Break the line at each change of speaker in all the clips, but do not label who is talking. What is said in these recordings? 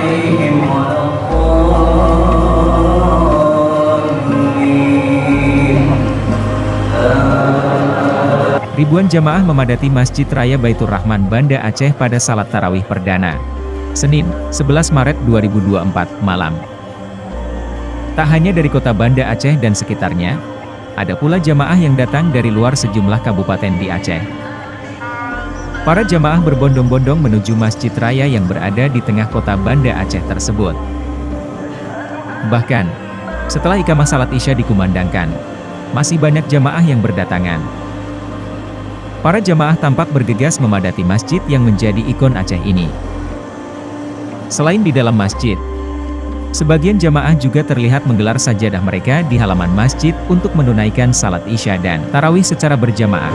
عليهم ولا الضالين.
Ribuan jamaah memadati Masjid Raya Baitur Rahman Banda Aceh pada salat tarawih perdana, Senin, 11 Maret 2024, malam. Tak hanya dari kota Banda Aceh dan sekitarnya, ada pula jamaah yang datang dari luar sejumlah kabupaten di Aceh. Para jamaah berbondong-bondong menuju Masjid Raya yang berada di tengah kota Banda Aceh tersebut. Bahkan, setelah iqamah salat Isya dikumandangkan, masih banyak jamaah yang berdatangan. Para jamaah tampak bergegas memadati masjid yang menjadi ikon Aceh ini. Selain di dalam masjid, sebagian jamaah juga terlihat menggelar sajadah mereka di halaman masjid untuk menunaikan salat Isya dan tarawih secara berjamaah.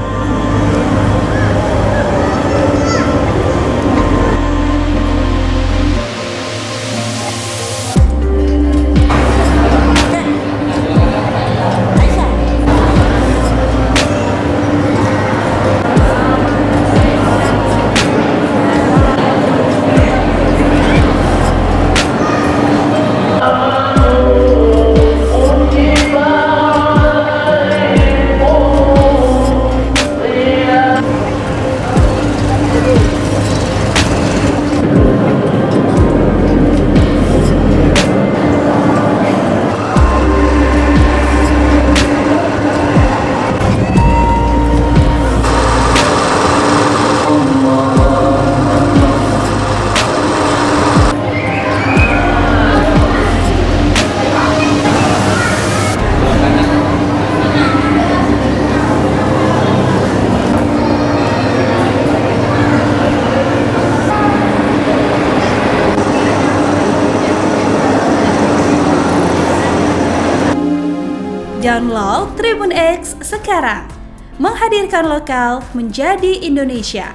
Download Tribun X sekarang, menghadirkan lokal menjadi Indonesia.